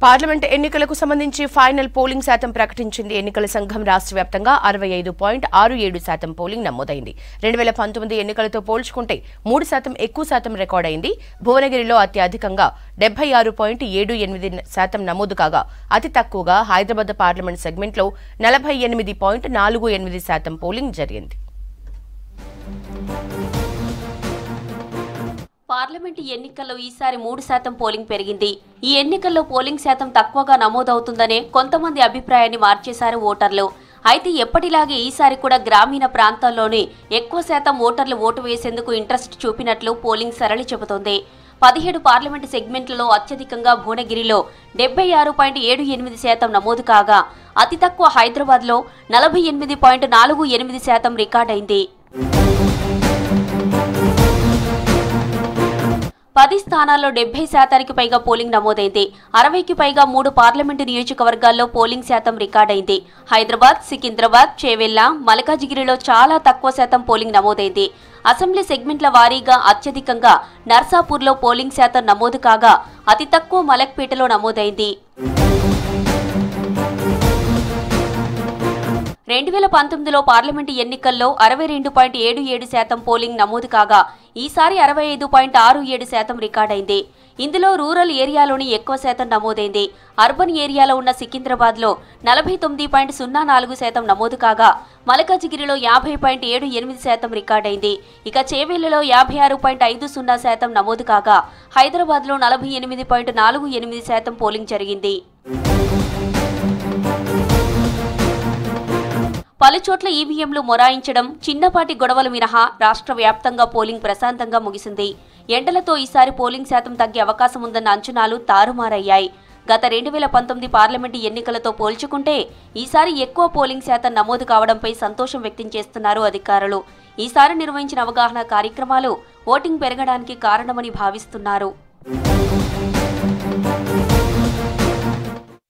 Parliament ఎన్నికలకు సంబంధించి final polling శాతం ప్రకటించింది. ఎన్నికల సంఘం రాష్ట్ర వ్యాప్తంగా 65.67% పోలింగ్ నమోదైంది. 2019 ఎన్నికలతో పోల్చుకుంటే 3% ఎక్కువ శాతం రికార్డైంది. భువనగిరిలో అత్యధికంగా 76.78% నమోదు కాగా అతి తక్కువగా హైదరాబాద్ పార్లమెంట్ సెగ్మెంట్లో 48.48% పోలింగ్ జరిగింది. పార్లమెంటు ఎన్నికల్లో ఈసారి 3% పోలింగ్ పెరిగింది. ఈ ఎన్నికల్లో పోలింగ్ శాతం తక్కువగా నమోదవుతుందనే కొంతమంది అభిప్రాయాన్ని మార్చేశారు ఓటర్లు. అయితే ఎప్పటిలాగే ఈసారి కూడా గ్రామీణ ప్రాంతాల్లోనే ఎక్కువ శాతం ఓటర్లు ఓటు వేసేందుకు ఇంట్రెస్ట్ చూపినట్లు పోలింగ్ సరళి చెబుతోంది. 17 పార్లమెంటు సెగ్మెంట్లలో అత్యధికంగా భువనగిరిలో 76.78% నమోదు కాగా అతి తక్కువ హైదరాబాద్లో 48.48% రికార్డైంది. 10 స్థానాల్లో 70%కి పైగా పోలింగ్ నమోదైంది. 60కి పైగా 3 పార్లమెంటు నియోజకవర్గాల్లో పోలింగ్ శాతం రికార్డైంది. హైదరాబాద్, సికింద్రాబాద్, చేవెళ్ల, మల్కాజిగిరిలో చాలా తక్కువ శాతం పోలింగ్ నమోదైంది. అసెంబ్లీ సెగ్మెంట్ల వారీగా అత్యధికంగా నర్సాపూర్లో పోలింగ్ శాతం నమోదు కాగా అతి తక్కువ మలక్పేటలో నమోదైంది. 2019లో పార్లమెంటు ఎన్నికల్లో 62.77% పోలింగ్ నమోదు కాగా ఈసారి 65.67% రికార్డైంది. ఇందులో రూరల్ ఏరియాలోని ఎక్కువ శాతం నమోదైంది. అర్బన్ ఏరియాలో ఉన్న సికింద్రాబాద్లో 49.04% నమోదు కాగా మల్కాజిగిరిలో 50.78% రికార్డైంది. ఇక చేవెళ్లలో 56.50% నమోదు కాగా హైదరాబాద్లో 48.48% పోలింగ్ జరిగింది. పలుచోట్ల ఈవీఎంలు మొరాయించడం, చిన్నపాటి గొడవలు మినహా రాష్ట్ర వ్యాప్తంగా పోలింగ్ ప్రశాంతంగా ముగిసింది. ఎండలతో ఈసారి పోలింగ్ శాతం తగ్గే అవకాశం ఉందన్న అంచనాలు తారుమారయ్యాయి. గత 2019 పార్లమెంటు ఎన్నికలతో పోల్చుకుంటే ఈసారి ఎక్కువ పోలింగ్ శాతం నమోదు కావడంపై సంతోషం వ్యక్తం చేస్తున్నారు అధికారులు. ఈసారి నిర్వహించిన అవగాహన కార్యక్రమాలు ఓటింగ్ పెరగడానికి కారణమని భావిస్తున్నారు.